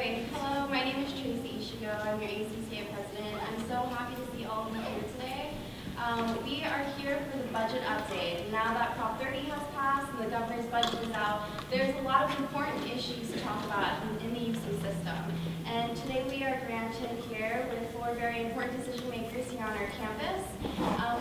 Great. Hello, my name is Tracy Ishigo. I'm your ACCA president. I'm so happy to see all of you here today. We are here for the budget update. Now that Prop 30 has passed and the governor's budget is out, there's a lot of important issues to talk about in the UC system. And today we are granted here with 4 very important decision makers here on our campus.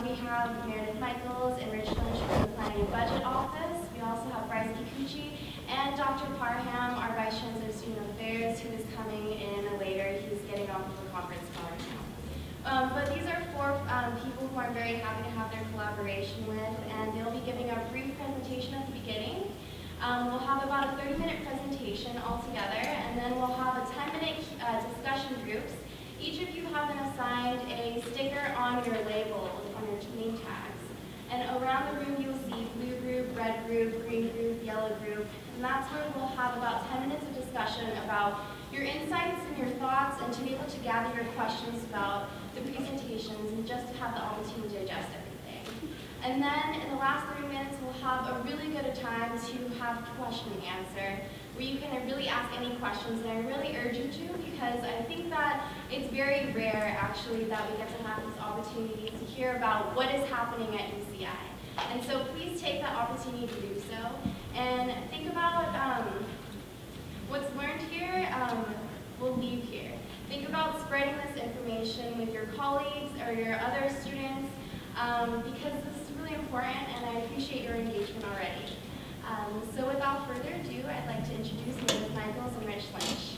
We have Meredith Michaels and Rich Lynch from the Planning and Budget Office. We also have Bryce Kikuchi and Dr. Parham, our Vice Chancellor of Student Affairs, who is coming in later. He's getting off of the conference call right now. But these are 4 people who I'm very happy to have their collaboration with, and they'll be giving a brief presentation at the beginning. We'll have about a 30-minute presentation altogether, and then we'll have a 10-minute discussion groups. Each of you have been assigned a sticker on your label, on your name tags. And around the room you'll see blue group, red group, green group, yellow group, and that's where we'll have about 10 minutes of discussion about your insights and your thoughts, and to be able to gather your questions about the presentations and just to have the opportunity to digest everything. And then in the last 30 minutes, we'll have a really good time to have question and answer, where you can really ask any questions, and I really urge you to, because I think that it's very rare, actually, that we get to have these opportunities to hear about what is happening at UCI. And so please take that opportunity to do so, and think about what's learned here will leave here. Think about spreading this information with your colleagues or your other students, because this is really important, and I appreciate your engagement already. So without further ado, I'd like to introduce Meredith Michaels and Rich Lynch.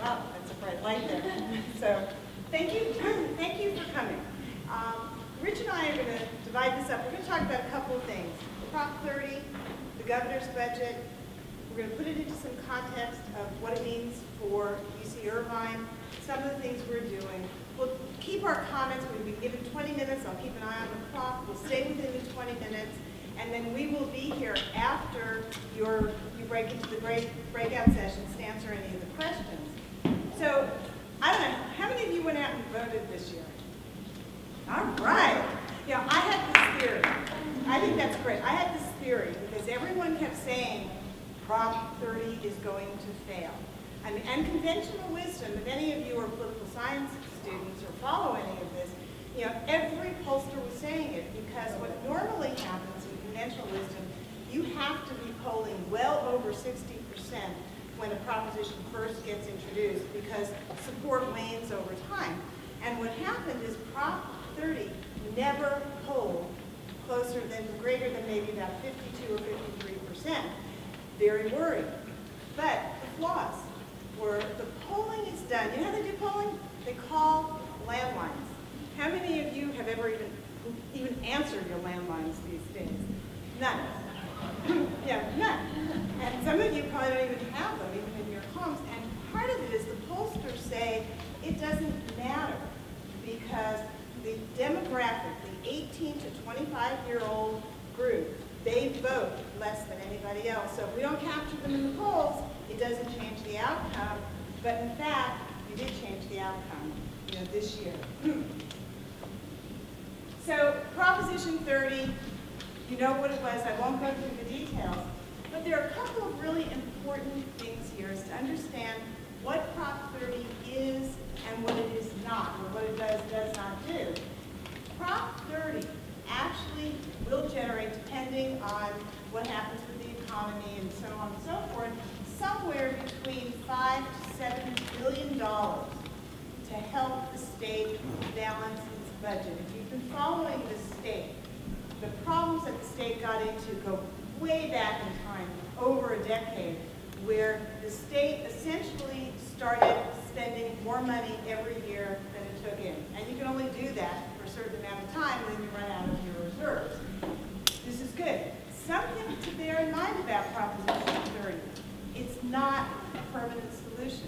Wow, that's a bright light there. So thank you for coming. Rich and I are going to divide this up. We're going to talk about a couple of things. Prop 30, the governor's budget. We're going to put it into some context of what it means for UC Irvine, some of the things we're doing. We'll keep our comments, we've been given 20 minutes, I'll keep an eye on the clock, we'll stay within the 20 minutes, and then we will be here after you break into the breakout sessions to answer any of the questions. So, I don't know, how many of you went out and voted this year? All right. Yeah, I had this theory. I think that's great. I had this theory because everyone kept saying Prop 30 is going to fail. I mean, and conventional wisdom, if any of you are political science students or follow any of this, you know, every pollster was saying it, because what normally happens in conventional wisdom, you have to be polling well over 60% when a proposition first gets introduced, because support wanes over time. And what happened is Prop 30 never polled greater than maybe about 52 or 53%. Very worried. But the flaws were the polling is done. You know how they do polling? They call landlines. How many of you have ever even answered your landlines these days? None. Yeah, none. And some of you probably don't even have them, even in your homes. And part of it is the pollsters say it doesn't matter, because the demographic, the 18 to 25-year-old group, they vote less than anybody else. So if we don't capture them in the polls, it doesn't change the outcome. But in fact, we did change the outcome, you know, this year. So Proposition 30, you know what it was. I won't go through the details. But there are a couple of really important things here, is to understand what Prop 30 is and what it is not, or what it does not do. Prop 30 actually will generate, depending on what happens with the economy and so on and so forth, somewhere between $5 to $7 billion to help the state balance its budget. If you've been following the state, the problems that the state got into go way back in time, over a decade, where the state essentially started spending more money every year than it took in. And you can only do that for a certain amount of time, and then you run out of your reserves. This is good. Something to bear in mind about Proposition 30. It's not a permanent solution.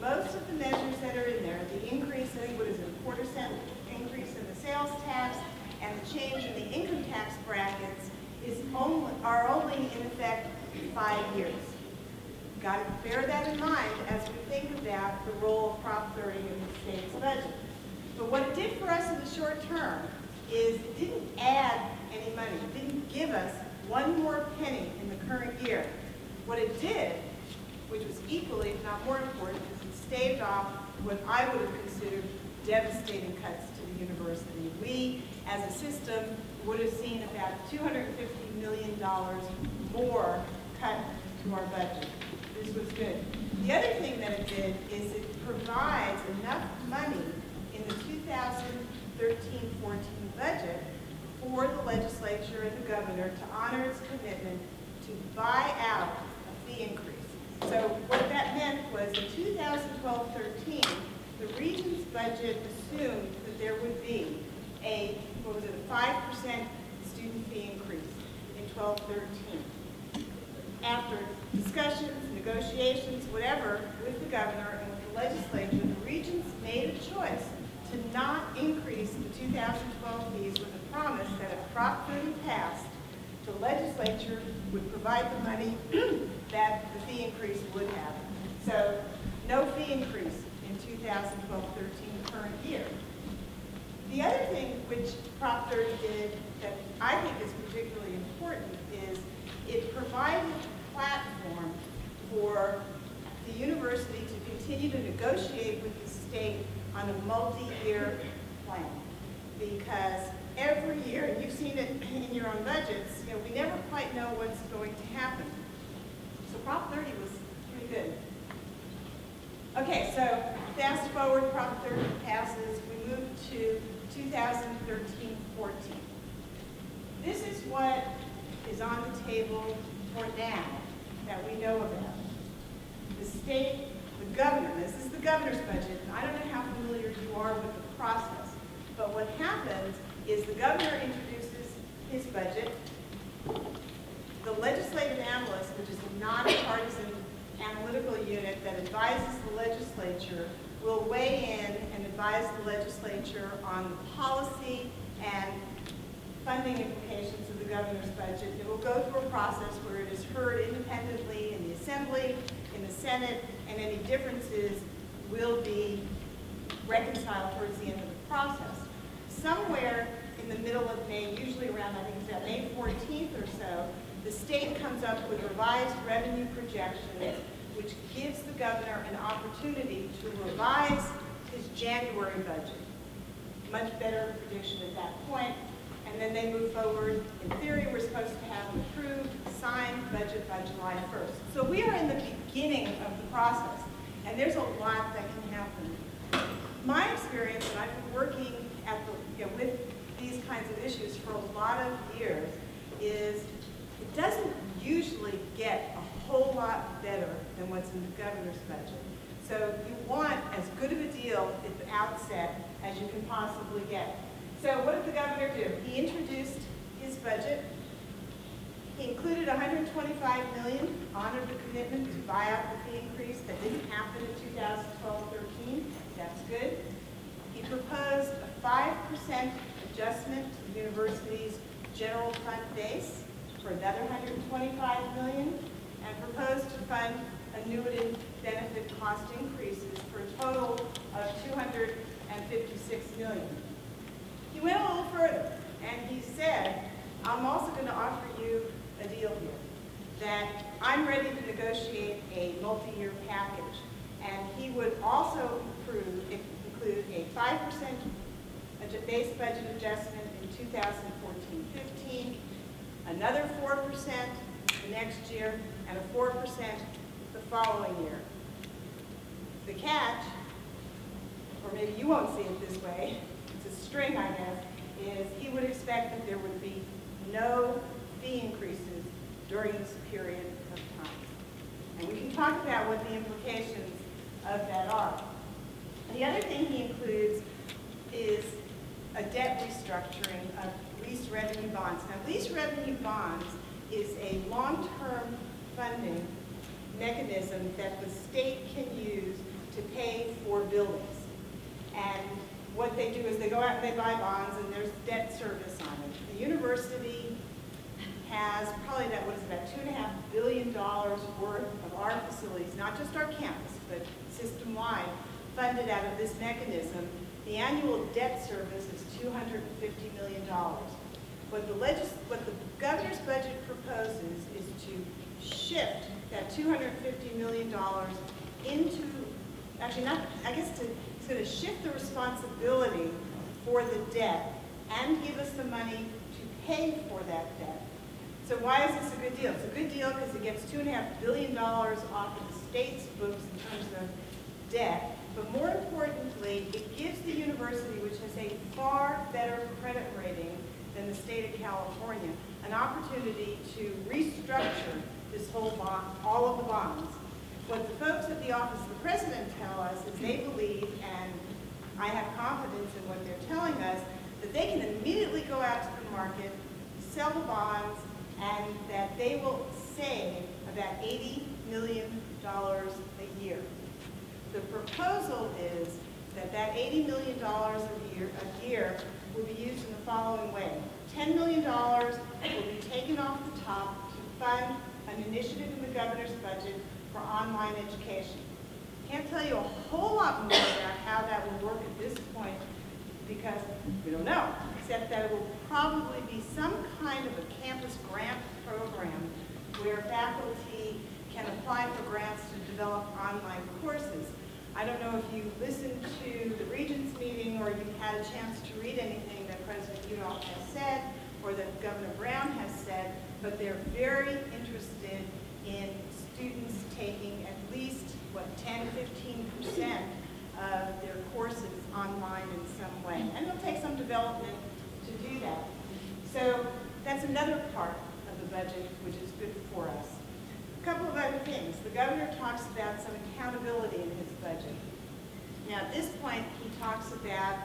Most of the measures that are in there, the increase, I think, what is it, a 4% increase in the sales tax, and the change in the income tax brackets are only in effect 5 years. Got to bear that in mind as we think about the role of Prop 30 in the state's budget. But what it did for us in the short term is it didn't add any money. It didn't give us one more penny in the current year. What it did, which was equally, if not more important, is it staved off what I would have considered devastating cuts to the university. We, as a system, would have seen about $250 million more cut to our budget. This was good. The other thing that it did is it provides enough money in the 2013-14 budget for the legislature and the governor to honor its commitment to buy out a fee increase. So what that meant was in 2012-13, the region's budget assumed that there would be a 5% student fee increase in 12-13. After discussions, negotiations, whatever, with the governor and with the legislature, the regents made a choice to not increase the 2012 fees with a promise that if Prop 30 passed, the legislature would provide the money that the fee increase would have. So no fee increase in 2012-13 current year. The other thing which Prop 30 did that I think is particularly important is it provided a platform for the university to continue to negotiate with the state on a multi-year plan. Because every year, and you've seen it in your own budgets, we never quite know what's going to happen. So Prop 30 was pretty good. Okay, so fast forward, Prop 30 passes, we move to 2013-14. This is what is on the table for now that we know about. The state, the governor, this is the governor's budget, and I don't know how familiar you are with the process, but what happens is the governor introduces his budget. The legislative analyst, which is a nonpartisan analytical unit that advises the legislature, will weigh in and advise the legislature on the policy and funding implications of the governor's budget. It will go through a process where it is heard independently in the Assembly, in the Senate, and any differences will be reconciled towards the end of the process. Somewhere in the middle of May, usually around, I think it's about May 14th or so, the state comes up with revised revenue projections, which gives the governor an opportunity to revise his January budget. Much better prediction at that point. And then they move forward. In theory, we're supposed to have an approved, signed budget by July 1st. So we are in the beginning of the process, and there's a lot that can happen. My experience, and I've been working at the, with these kinds of issues for a lot of years, is it doesn't usually get a whole lot better than what's in the governor's budget. So you want as good of a deal at the outset as you can possibly get. So what did the governor do? He introduced his budget. He included $125 million, honored the commitment to buy out the fee increase that didn't happen in 2012-13. That's good. He proposed a 5% adjustment to the university's general fund base for another $125 million, and proposed to fund annuitant benefit cost increases for a total of $256 million. He went a little further, and he said, I'm also going to offer you a deal here, that I'm ready to negotiate a multi-year package. And he would also include a 5% base budget adjustment in 2014-15, another 4% the next year, and a 4% the following year. The catch, or maybe you won't see it this way, it's a string, I guess, is he would expect that there would be no fee increases during this period of time. And we can talk about what the implications of that are. The other thing he includes is a debt restructuring of lease revenue bonds. Now, lease revenue bonds is a long-term funding mechanism that the state can use to pay for buildings. And what they do is they go out and they buy bonds, and there's debt service on it. The university has probably about $2.5 billion worth of our facilities, not just our campus, but system-wide, funded out of this mechanism. The annual debt service is $250 million. what the governor's budget proposes is to shift that $250 million into, actually not, I guess it's going to shift the responsibility for the debt and give us the money to pay for that debt. So why is this a good deal? It's a good deal because it gets $2.5 billion off of the state's books in terms of debt. But more importantly, it gives the university, which has a far better credit rating than the state of California, an opportunity to restructure this whole bond, all of the bonds. What the folks at the Office of the President tell us is they believe, and I have confidence in what they're telling us, that they can immediately go out to the market, sell the bonds, and that they will save about $80 million a year. The proposal is that that $80 million a year will be used in the following way. $10 million will be taken off the top to fund an initiative in the governor's budget for online education. Can't tell you a whole lot more about how that will work at this point because we don't know, except that it will probably be some kind of a campus grant program where faculty can apply for grants to develop online courses. I don't know if you listened to the Regents meeting or you've had a chance to read anything that President Udall has said or that Governor Brown has said, but they're very interested in students taking at least, 10–15% of their courses online in some way. And it'll take some development to do that. So that's another part of the budget which is good for us. A couple of other things. The governor talks about some accountability in his budget. Now at this point he talks about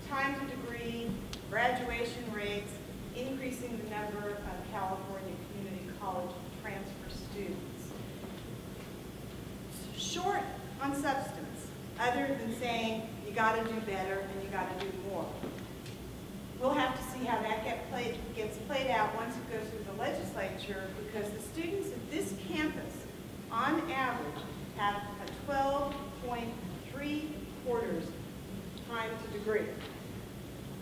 time to degree, graduation rates, increasing the number of California community college transfer students. Short on substance, other than saying you got to do better and you got to do more. We'll have to see how that gets played out once it goes through the legislature because the students at this campus, on average, have a 12.3 quarters time to degree.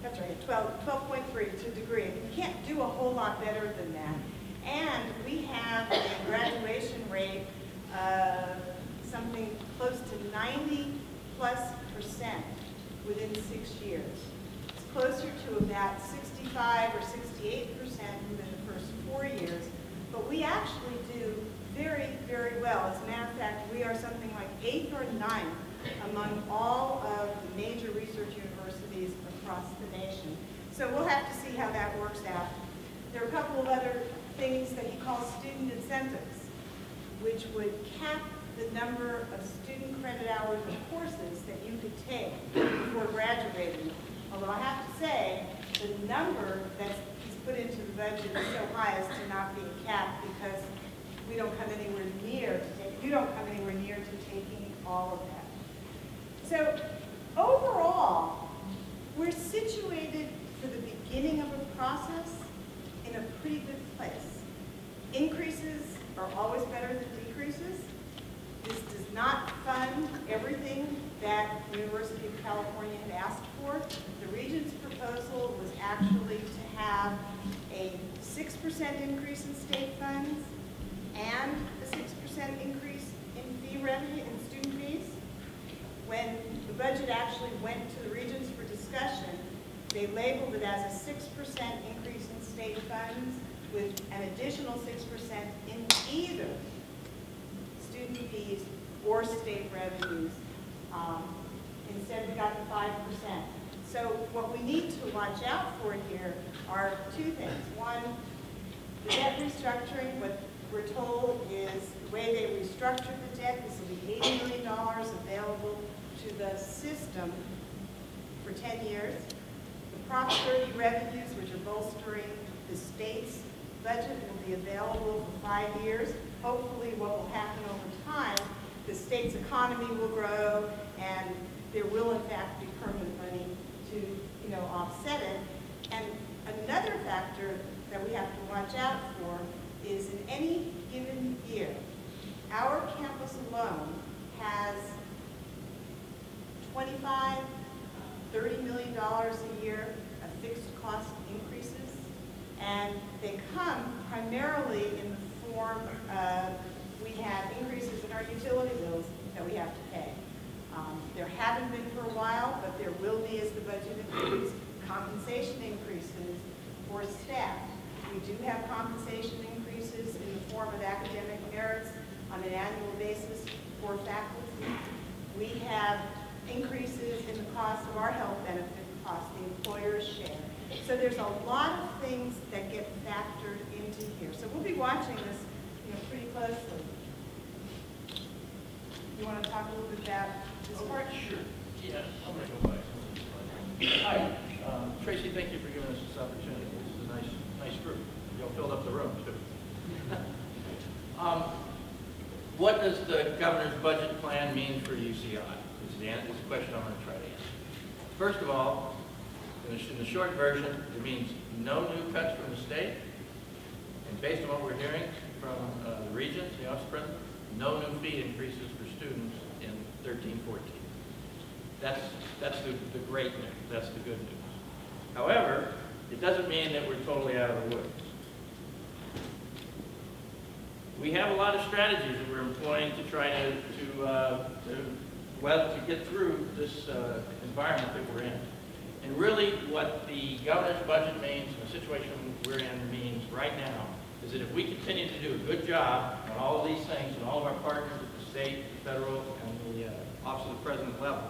That's right, 12.3 to degree. You can't do a whole lot better than that. And we have a graduation rate of something close to 90+% within 6 years. It's closer to about 65 or 68% within the first 4 years, but we actually do very, very well. As a matter of fact, we are something like 8th or 9th among all of the major research universities across the nation. So we'll have to see how that works out. There are a couple of other things that he calls student incentives, which would cap the number of student credit hours of courses that you could take before graduating. Although I have to say, the number that he's put into the budget is so high as to not be a cap because we don't come anywhere near to taking all of that. So overall, we're situated for the beginning of a process in a pretty good place. Increases are always better than decreases. This does not fund everything that the University of California had asked for. The Regents' proposal was actually to have a 6% increase in state funds and a 6% increase in fee revenue and student fees. When the budget actually went to the Regents for discussion, they labeled it as a 6% increase in state funds with an additional 6% in either student fees or state revenues. Instead, we got the 5%. So what we need to watch out for here are two things. One, the debt restructuring. What we're told is the way they restructured the debt, this will be $80 million available to the system for 10 years. The Prop 30 revenues, which are bolstering the state's budget, will be available for 5 years. Hopefully what will happen over time, the state's economy will grow and there will in fact be permanent money to offset it. And another factor that we have to watch out for is in any given year, our campus alone has $25, $30 million a year of fixed cost increases. And they come primarily in the form of, we have increases in our utility bills that we have to pay. There haven't been for a while, but there will be as the budget improves. Compensation increases for staff. We do have compensation increases in the form of academic merits on an annual basis for faculty. We have increases in the cost of our health benefit costs, the employer's share. So there's a lot of things that get factored into here. So we'll be watching this, pretty closely. You want to talk a little bit about this part? Sure. Yeah, I'm going to go back. Hi, Tracy, thank you for giving us this opportunity. This is a nice group. You all filled up the room, too. What does the governor's budget plan mean for UCI? This is the question I'm going to try to answer. First of all, in the short version, it means no new cuts from the state. And based on what we're hearing from the regents, the office president, no new fee increases for students in 13-14. That's the great news. That's the good news. However, it doesn't mean that we're totally out of the woods. We have a lot of strategies that we're employing to try to get through this environment that we're in. And really what the governor's budget means, and the situation we're in means right now, is that if we continue to do a good job on all of these things and all of our partners at the state, federal, and the Office of the President level,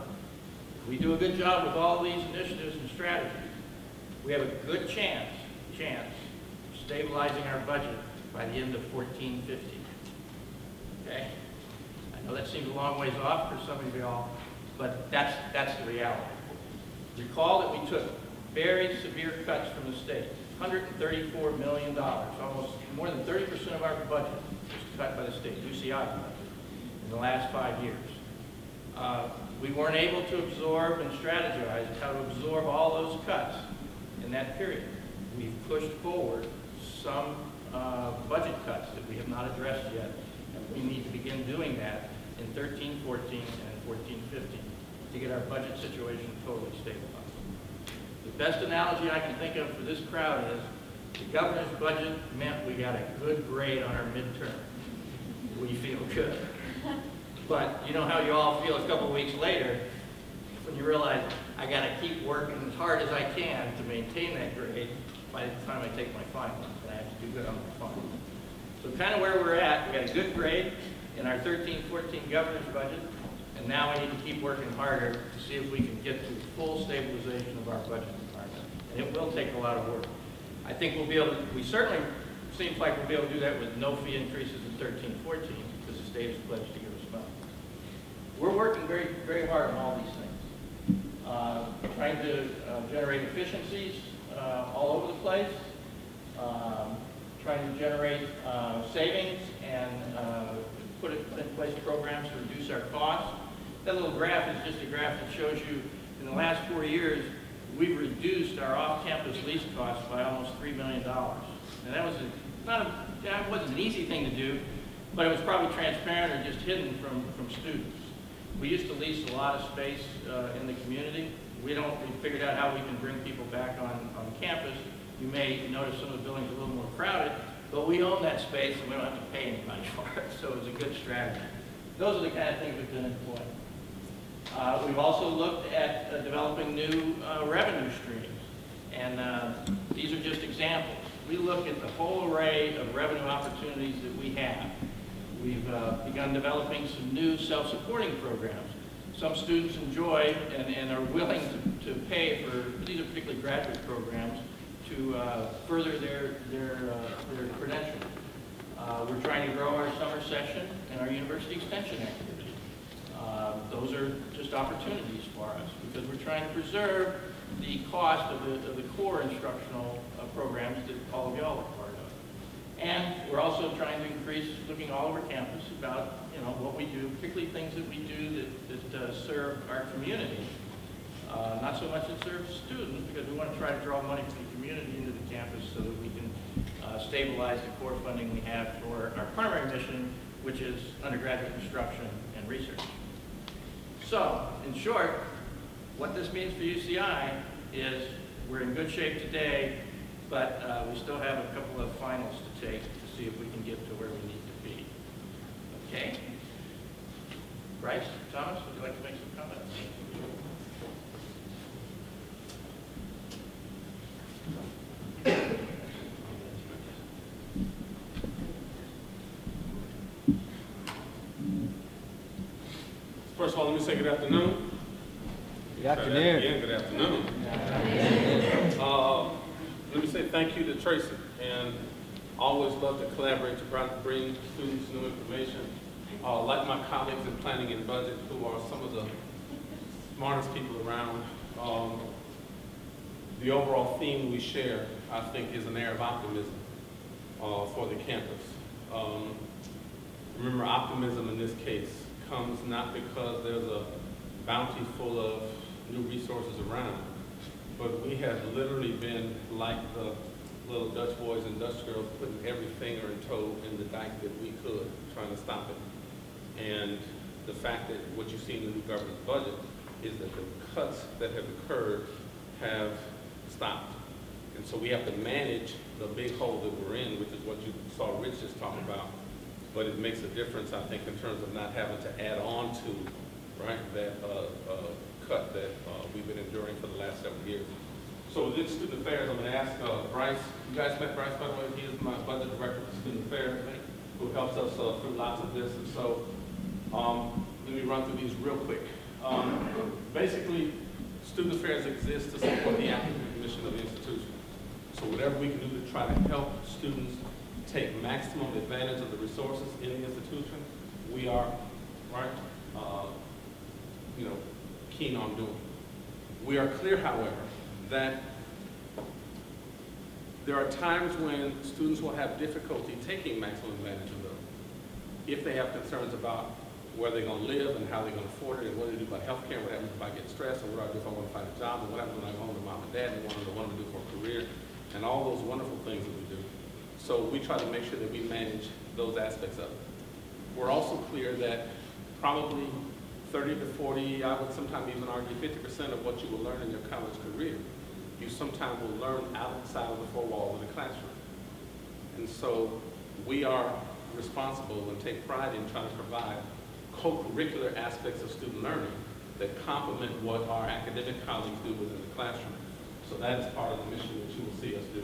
we do a good job with all these initiatives and strategies, we have a good chance of stabilizing our budget by the end of 14-15. Okay? I know that seems a long ways off for some of y'all, but that's the reality. Recall that we took very severe cuts from the state, $134 million, almost more than 30% of our budget was cut by the state, UCI budget, in the last 5 years. We weren't able to absorb and strategize how to absorb all those cuts in that period. We've pushed forward some budget cuts that we have not addressed yet, and we need to begin doing that in 13-14 and 14-15 to get our budget situation totally stabilized. The best analogy I can think of for this crowd is the governor's budget meant we got a good grade on our midterm. We feel good. But you know how you all feel a couple weeks later when you realize I got to keep working as hard as I can to maintain that grade by the time I take my finals, and I have to do good on my finals. So kind of where we're at, we got a good grade in our 13-14 governor's budget, and now we need to keep working harder to see if we can get to full stabilization of our budget department. And it will take a lot of work. I think we'll be able to, we certainly seems like we'll be able to do that with no fee increases in 13-14 because the state has pledged to give us money. We're working very, very hard on all these things. Trying to generate efficiencies all over the place, trying to generate savings and put in place programs to reduce our costs. That little graph is just a graph that shows you in the last 4 years, we've reduced our off-campus lease costs by almost $3 million. And that was that wasn't an easy thing to do, but it was probably transparent or just hidden from students. We used to lease a lot of space in the community. We figured out how we can bring people back on campus. You may notice some of the buildings are a little more crowded, but we own that space and we don't have to pay anybody for it, so it was a good strategy. Those are the kind of things we've been employing. We've also looked at developing new revenue streams, and these are just examples. We look at the whole array of revenue opportunities that we have. We've begun developing some new self-supporting programs. Some students enjoy and are willing to pay for, these are particularly graduate programs, to further their credential. We're trying to grow our summer session and our university extension activities. Those are just opportunities for us because we're trying to preserve the cost of the core instructional programs that all of y'all are part of. And we're also trying to increase, looking all over campus about what we do, particularly things that we do that serve our community. Not so much that serve students, because we want to try to draw money from the community into the campus so that we can stabilize the core funding we have for our primary mission, which is undergraduate instruction and research. So, in short, what this means for UCI is we're in good shape today, but we still have a couple of finals to take to see if we can get to where we need to be. Okay? Bryce, Thomas, would you like to make some comments? First of all, let me say good afternoon. Good afternoon. Again, good afternoon. Let me say thank you to Tracy, and always love to collaborate to bring students new information. Like my colleagues in planning and budget, who are some of the smartest people around, the overall theme we share, I think, is an air of optimism for the campus. Remember, optimism in this case comes not because there's a bounty full of new resources around, but we have literally been like the little Dutch boys and Dutch girls putting every finger and toe in the dike that we could, trying to stop it. And the fact that what you see in the new governor's budget is that the cuts that have occurred have stopped. And so we have to manage the big hole that we're in, which is what you saw Rich just talk about. But it makes a difference, I think, in terms of not having to add on to, right, that cut that we've been enduring for the last several years. So within student affairs, I'm going to ask Bryce. You guys met Bryce, by the way. He is my budget director for student affairs, who helps us through lots of this. And so let me run through these real quick. Basically, student affairs exists to support the academic mission of the institution. So whatever we can do to try to help students take maximum advantage of the resources in the institution, we are, right, keen on doing. We are clear, however, that there are times when students will have difficulty taking maximum advantage of them if they have concerns about where they're going to live and how they're going to afford it, and what they do about health care, what happens if I get stressed, and what do I do if I want to find a job, and what happens when I go home to mom and dad and what do I want to do for a career, and all those wonderful things that we do. So we try to make sure that we manage those aspects of it. We're also clear that probably 30 to 40, I would sometimes even argue 50% of what you will learn in your college career, you sometimes will learn outside of the four walls of the classroom. And so we are responsible and take pride in trying to provide co-curricular aspects of student learning that complement what our academic colleagues do within the classroom. So that is part of the mission that you will see us do.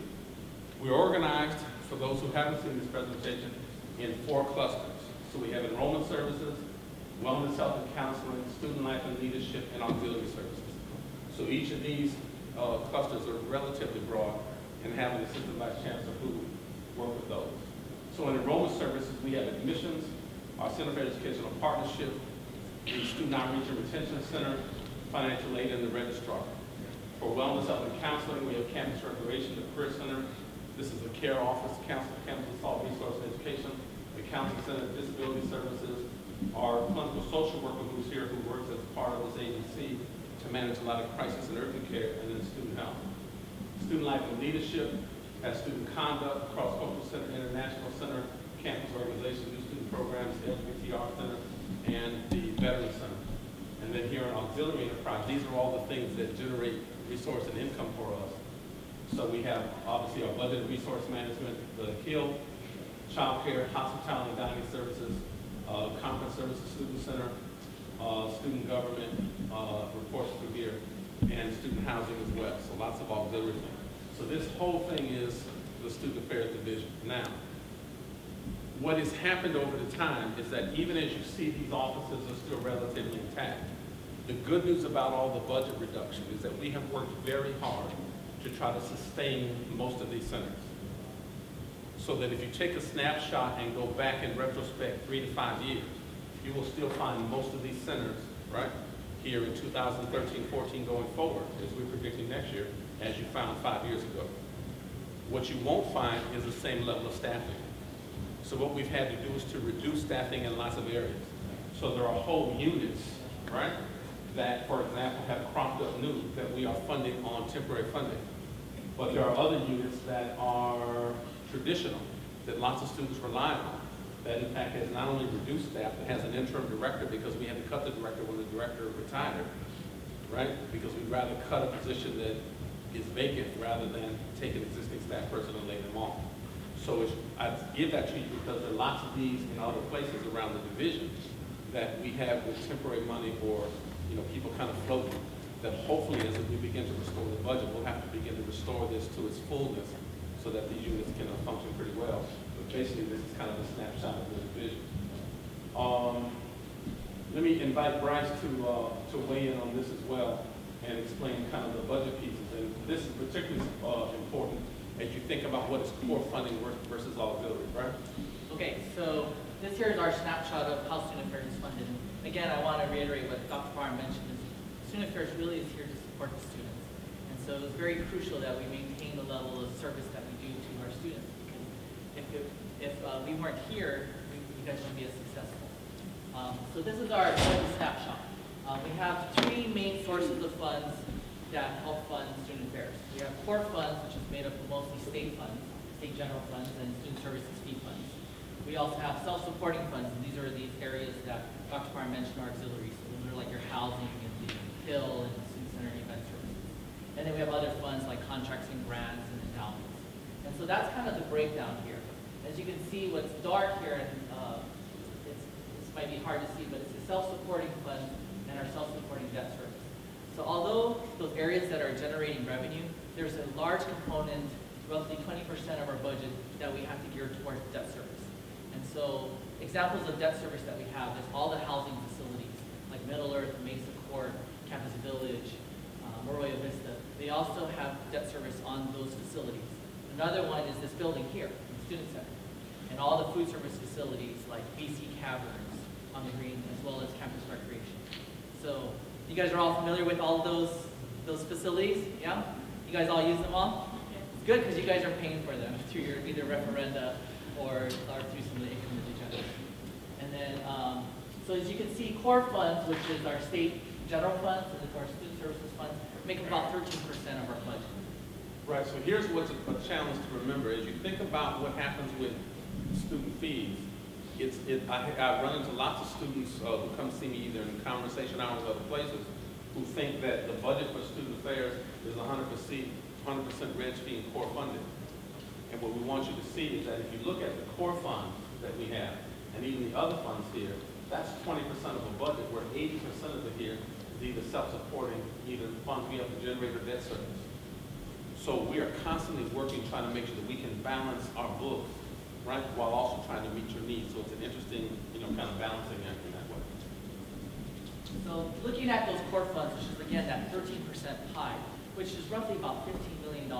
We're organized, for those who haven't seen this presentation, in 4 clusters. So we have enrollment services, wellness, health and counseling, student life and leadership, and auxiliary services. So each of these clusters are relatively broad and have an assistant vice chancellor who work with those. So in enrollment services, we have admissions, our Center for Educational Partnership, the Student Outreach and Retention Center, financial aid, and the registrar. For wellness, health and counseling, we have campus recreation, the career center. This is the care office, campus assault resource and education, the counseling center, disability services, our clinical social worker who's here, who works as part of this agency to manage a lot of crisis and urgent care, and then student health. Student life and leadership has student conduct, cross-cultural center, international center, campus organization, new student programs, the LGBTR center, and the veteran center. And then here in auxiliary enterprise, these are all the things that generate resource and income for us. So we have obviously our budget and resource management, the HIL, child care, hospitality and dining services, conference services, student center, student government, reports through here, and student housing as well. So lots of auxiliary things. So this whole thing is the student affairs division. Now, what has happened over the time is that even as you see these offices are still relatively intact, the good news about all the budget reduction is that we have worked very hard to try to sustain most of these centers. So that if you take a snapshot and go back in retrospect 3 to 5 years, you will still find most of these centers, right, here in 2013-14 going forward, as we're predicting next year, as you found 5 years ago. What you won't find is the same level of staffing. So what we've had to do is to reduce staffing in lots of areas. So there are whole units, right, that, for example, have cropped up new that we are funding on temporary funding. But there are other units that are traditional, that lots of students rely on, that in fact has not only reduced staff, but has an interim director because we had to cut the director when the director retired, right? Because we'd rather cut a position that is vacant rather than take an existing staff person and lay them off. So I give that to you because there are lots of these in other places around the division that we have with temporary money or people kind of floating, that hopefully as we begin to restore the budget, we'll have to begin to restore this to its fullness so that these units can function pretty well. But basically this is kind of a snapshot of the division. Let me invite Bryce to weigh in on this as well and explain kind of the budget pieces. And this is particularly important as you think about what is core funding versus auxiliary, right? Okay, so this here is our snapshot of how student affairs is funded. Again, I want to reiterate what Dr. Farr mentioned is student affairs really is here to support the students. And so it's very crucial that we maintain the level of service that we do to our students. Because if we weren't here, you guys wouldn't be as successful. So this is our budget snapshot. We have three main sources of funds that help fund student affairs. We have core funds, which is made up of mostly state funds, state general funds, and student services fee funds. We also have self-supporting funds, and these are these areas that Dr. Farr mentioned are auxiliaries. So those are like your housing and the Hill and the student center and event services. And then we have other funds like contracts and grants and endowments. And so that's kind of the breakdown here. As you can see, what's dark here, and this might be hard to see, but it's the self-supporting fund and our self-supporting debt service. So although those areas that are generating revenue, there's a large component, roughly 20% of our budget, that we have to gear towards debt service. And so examples of debt service that we have is all the housing facilities, like Middle Earth, Mesa Court, Campus Village, Arroyo Vista. They also have debt service on those facilities. Another one is this building here, the Student Center, and all the food service facilities like BC Caverns on the green, as well as Campus Recreation. So you guys are all familiar with all of those facilities, yeah? You guys all use them all? It's good because you guys are paying for them through your either referenda or through some of the income that you generate. And then, so as you can see, core funds, which is our state general funds and our student services funds, make about 13% of our budget. Right, so here's what's a challenge to remember. As you think about what happens with student fees, I run into lots of students who come see me either in conversation hours or other places who think that the budget for student affairs is 100% reg fee and core funded. And what we want you to see is that if you look at the core funds that we have, and even the other funds here, that's 20% of the budget, where 80% of it here is either self-supporting, either funds we have to generate or debt service. So we are constantly working, trying to make sure that we can balance our books, right, while also trying to meet your needs. So it's an interesting, kind of balancing act in that way. So looking at those core funds, which is again that 13% pie, which is roughly about $15 million,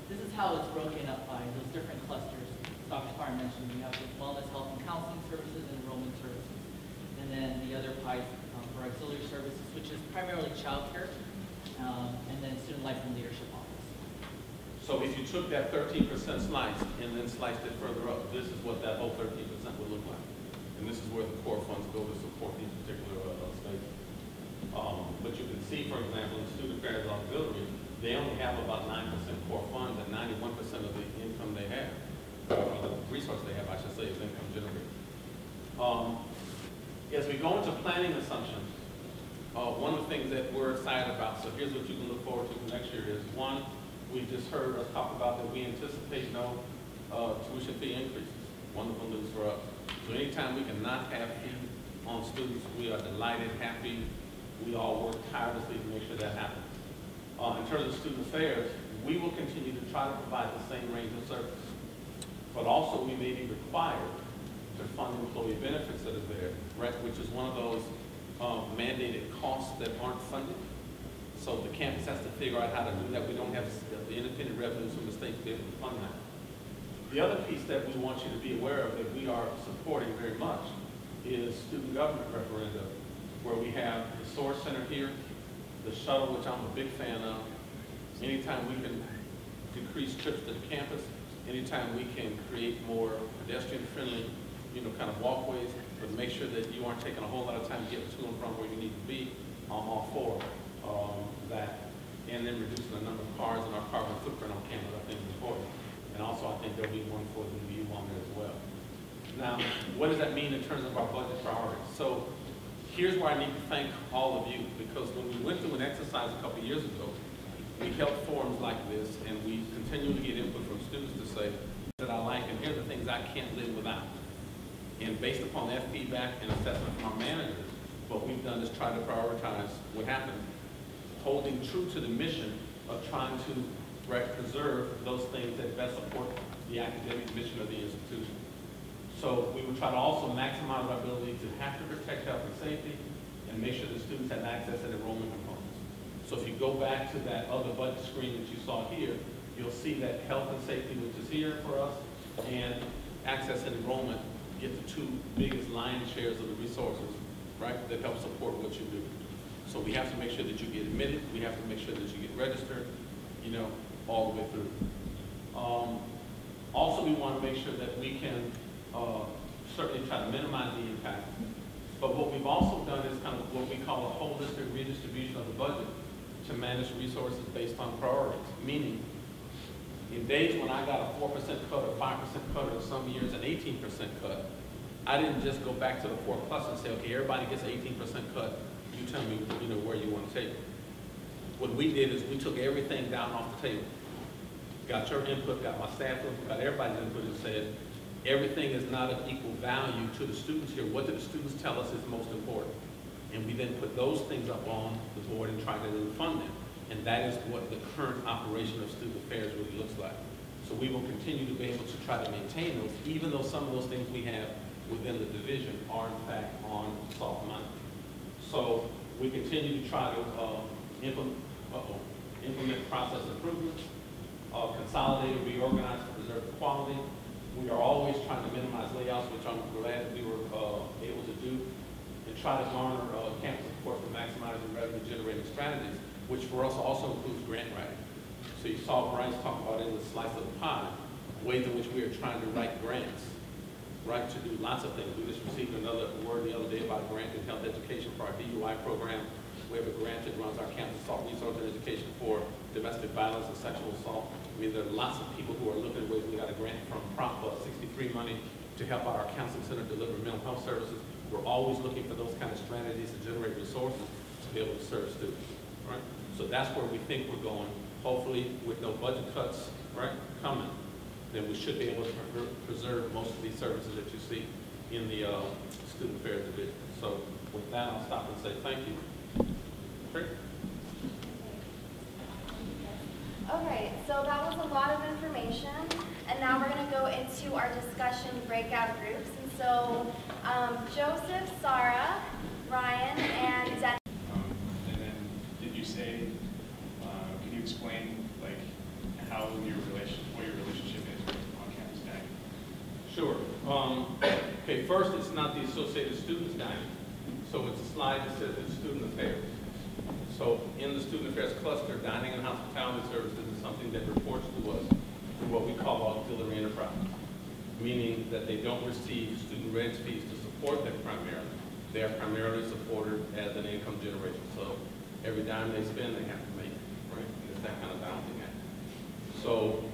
this is how it's broken up by those different clusters. Dr. Farr mentioned we have the wellness, health, and counseling services and enrollment services. And then the other pie for auxiliary services, which is primarily child care, and then student life and leadership office. So if you took that 13% slice and then sliced it further up, this is what that whole 13% would look like. And this is where the core funds go to support these particular spaces. But you can see, for example, in student affairs auxiliary, they only have about 9% core funds and 91% of the income they have, or the resource they have, I should say, is income generated. As we go into planning assumptions, one of the things that we're excited about, so here's what you can look forward to for next year is, one, we just heard us talk about that we anticipate no tuition fee increases. Wonderful news for us. So anytime we can not have fee on students, we are delighted, happy. We all work tirelessly to make sure that happens. In terms of student affairs, we will continue to try to provide the same range of service. But also we may be required to fund employee benefits that are there, right, which is one of those mandated costs that aren't funded. So the campus has to figure out how to do that. We don't have the independent revenues from the state to be able to fund that. The other piece that we want you to be aware of that we are supporting very much is student government referenda, where we have the Source Center here, the shuttle, which I'm a big fan of. Anytime we can decrease trips to the campus, anytime we can create more pedestrian-friendly, kind of walkways, but make sure that you aren't taking a whole lot of time to get to and from where you need to be, I'm all for that. And then reducing the number of cars and our carbon footprint on campus, I think is important. And also, I think there'll be one for the VU on there as well. Now, what does that mean in terms of our budget priorities? So here's where I need to thank all of you, because when we went through an exercise a couple years ago, we held forums like this, and we continue to get input from students to say that I like, and here are the things I can't live without. And based upon that feedback and assessment from our managers, what we've done is try to prioritize what happened, holding true to the mission of trying to preserve those things that best support the academic mission of the institution. So we would try to also maximize our ability to have to protect health and safety and make sure the students have access and enrollment components. So if you go back to that other budget screen that you saw here, you'll see that health and safety, which is here for us, and access and enrollment get the two biggest lion shares of the resources, right, that help support what you do. So we have to make sure that you get admitted, we have to make sure that you get registered, you know, all the way through. Also, we want to make sure that we can certainly try to minimize the impact. But what we've also done is kind of what we call a holistic redistribution of the budget to manage resources based on priorities. Meaning, in days when I got a 4% cut or 5% cut or some years an 18% cut, I didn't just go back to the 4+ and say, okay, everybody gets an 18% cut. You tell me, you know, where you want to take it. What we did is we took everything down off the table. Got your input, got my staff input, got everybody's input, and said, everything is not of equal value to the students here. What do the students tell us is most important? And we then put those things up on the board and try to then fund them. And that is what the current operation of student affairs really looks like. So we will continue to be able to try to maintain those, even though some of those things we have within the division are in fact on soft money. So we continue to try to implement process improvements, consolidate and reorganize to preserve the quality. We are always trying to minimize layouts, which I'm glad we were able to do, and try to garner campus support for maximizing revenue generating strategies, which for us also includes grant writing. So you saw Bryce talk about in the slice of the pie, ways in which we are trying to write grants, right, to do lots of things. We just received another word the other day about a grant in health education for our DUI program. We have a grant that runs our campus assault resource and education for domestic violence and sexual assault. I mean, there are lots of people who are looking at ways. We got a grant from Prop 63 money to help out our counseling center deliver mental health services. We're always looking for those kind of strategies to generate resources to be able to serve students, right? So that's where we think we're going. Hopefully, with no budget cuts, right, coming, then we should be able to preserve most of these services that you see in the student affairs division. So with that, I'll stop and say thank you. Great. Okay, so that was a lot of information, and now we're going to go into our discussion breakout groups. And so Joseph, Sarah, Ryan, and Dennis. And then did you say, can you explain like how what your relationship is with on-campus dining? Sure. Okay, first, it's not the Associated Students dining. So it's a slide that says it's student affairs. So in the student affairs cluster, dining and hospitality services is something that reports to us through what we call auxiliary enterprise, meaning that they don't receive student rent fees to support them primarily. They are primarily supported as an income generator. So every dime they spend, they have to make, right? And it's that kind of balancing act. So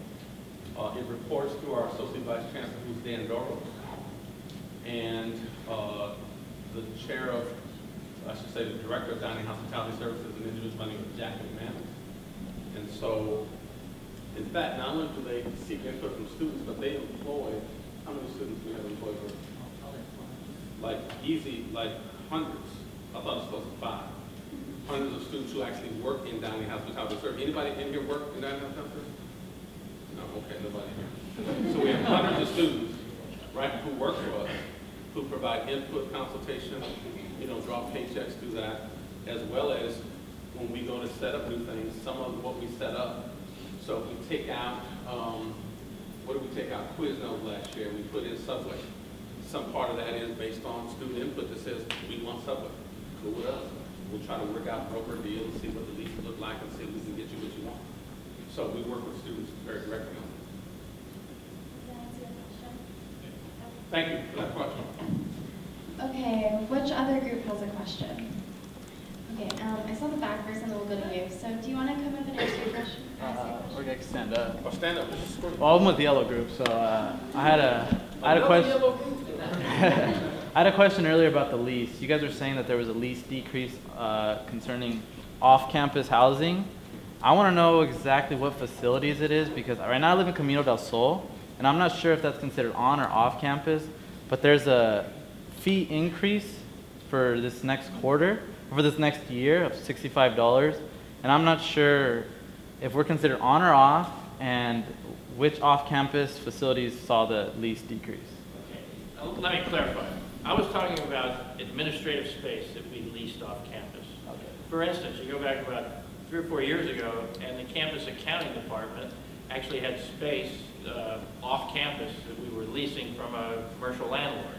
it reports to our Associate Vice Chancellor, who's Dan Doros, and the chair of, I should say, the director of Dining Hospitality Services, an individual by the name of Jack McManus. And so, in fact, not only do they seek input from students, but they employ, how many students do we have employed? Like hundreds. I thought it was supposed to be 5. Hundreds of students who actually work in dining hospitality service. Anybody in here work in dining hospitality service? No, okay, nobody here. So we have hundreds of students, right, who work for us, who provide input, consultation, you know, draw paychecks, do that, as well as when we go to set up new things, some of what we set up. So we take out, what did we take out? Quiznos last year. We put in Subway. Some part of that is based on student input that says, we want Subway. Cool with us. We'll try to work out broker deals, see what the leases look like, and see if we can get you what you want. So we work with students very directly on that. Does that answer your question? Thank you for that question. Okay, which other group has a question? Okay, I saw the back first and then we'll go to you. So do you want to come up and answer your question? We're going to stand up. Well, stand up. Just squirt. Well, I'm with the yellow group, so I had a question. I had a question earlier about the lease. You guys were saying that there was a lease decrease concerning off-campus housing. I want to know exactly what facilities it is, because right now I live in Camino del Sol, and I'm not sure if that's considered on or off campus, but there's a fee increase for this next quarter, for this next year of $65, and I'm not sure if we're considered on or off, and which off-campus facilities saw the least decrease. Okay. Let me clarify. I was talking about administrative space that we leased off campus. Okay. For instance, you go back about 3 or 4 years ago, and the campus accounting department actually had space off campus that we were leasing from a commercial landlord.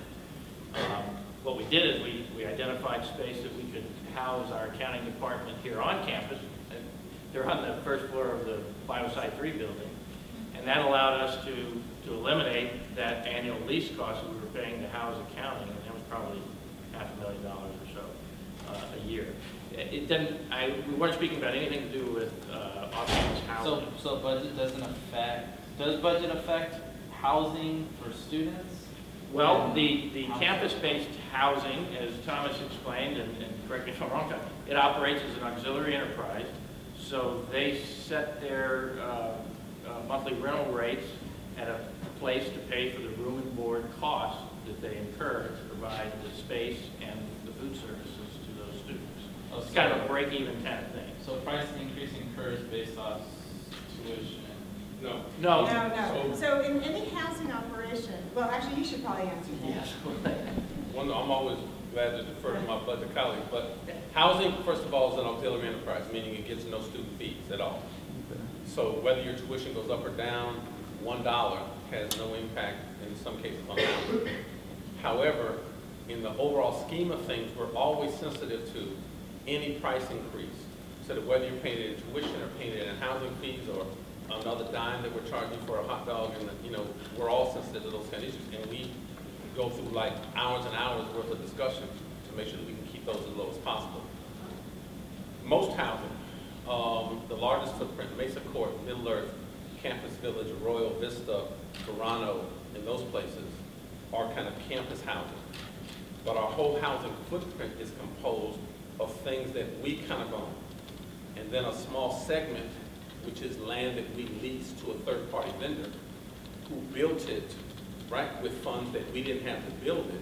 What we did is we identified space that we could house our accounting department here on campus. And they're on the first floor of the Biosci 3 building. And that allowed us to eliminate that annual lease cost that we were paying to house accounting, and that was probably $500,000 or so a year. It didn't. We weren't speaking about anything to do with off-campus housing. So budget doesn't affect, does budget affect housing for students? Well, the campus-based housing, as Thomas explained, and correct me if I'm wrong, it operates as an auxiliary enterprise. So they set their monthly rental rates at a place to pay for the room and board costs that they incur to provide the space and the food services to those students. Oh, It's kind of a break-even kind of thing. So price increase incurs based off tuition? No. No. No. So in any housing operation, well, actually, you should probably answer that. Yes. I'm always glad to defer to my budget colleagues, but housing, first of all, is an auxiliary enterprise, meaning it gets no student fees at all. So whether your tuition goes up or down, $1 has no impact in some cases on housing. However, in the overall scheme of things, we're always sensitive to any price increase. So that whether you're paying it in tuition or paying it in housing fees or another dime that we're charging for a hot dog, and we're all sensitive to those kind of issues. And we go through like hours and hours worth of discussion to make sure that we can keep those as low as possible. Most housing, the largest footprint, Mesa Court, Middle Earth, Campus Village, Royal Vista, Toronto, and those places are kind of campus housing. But our whole housing footprint is composed of things that we kind of own. And then a small segment, which is land that we lease to a third-party vendor who built it, right, with funds that we didn't have to build it.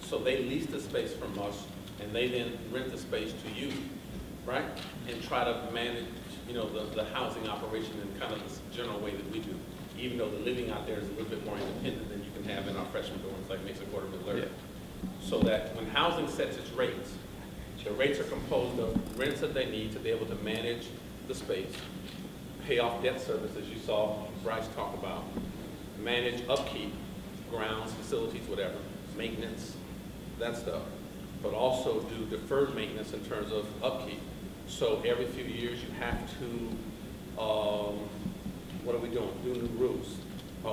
So they lease the space from us, and they then rent the space to you, right, and try to manage, the housing operation in kind of this general way that we do, even though the living out there is a little bit more independent than you can have in our freshman dorms like Mesa Court or Middle Earth. So that when housing sets its rates, the rates are composed of rents that they need to be able to manage the space, pay off debt service, as you saw Bryce talk about, manage upkeep, grounds, facilities, whatever, maintenance, that stuff, but also do deferred maintenance in terms of upkeep. So every few years you have to, what are we doing? Do new roofs.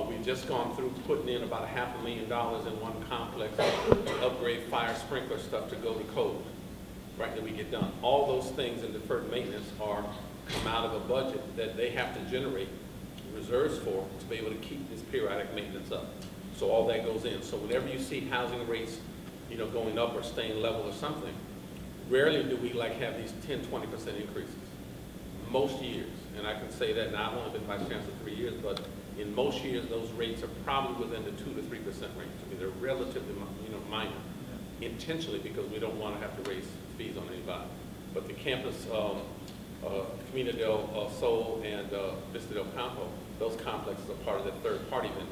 We've just gone through putting in about $500,000 in one complex to upgrade fire sprinkler stuff to go to code, right, that we get done. All those things in deferred maintenance are come out of a budget that they have to generate reserves for to be able to keep this periodic maintenance up. So all that goes in. So whenever you see housing rates, going up or staying level or something, rarely do we have these 10, 20% increases. Most years, and I can say that now, I've only been vice chancellor 3 years, but in most years, those rates are probably within the 2 to 3% range. I mean, they're relatively, minor, intentionally, because we don't want to have to raise fees on anybody. But the campus, Camino del Sol and Vista del Campo, those complexes are part of that third-party vendor,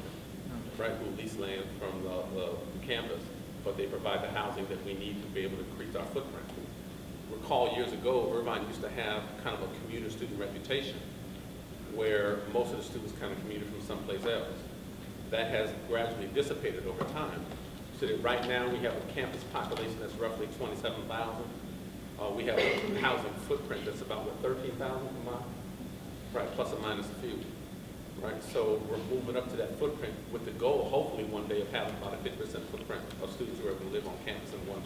right, who lease land from the campus, but they provide the housing that we need to be able to increase our footprint. Recall years ago, Irvine used to have kind of a commuter student reputation where most of the students kind of commuted from someplace else. That has gradually dissipated over time. So that right now we have a campus population that's roughly 27,000. We have a housing footprint that's about, 13,000 per mile? Right, plus or minus a few. Right, so we're moving up to that footprint with the goal, hopefully one day, of having about a 50% footprint of students who are able to live on campus in one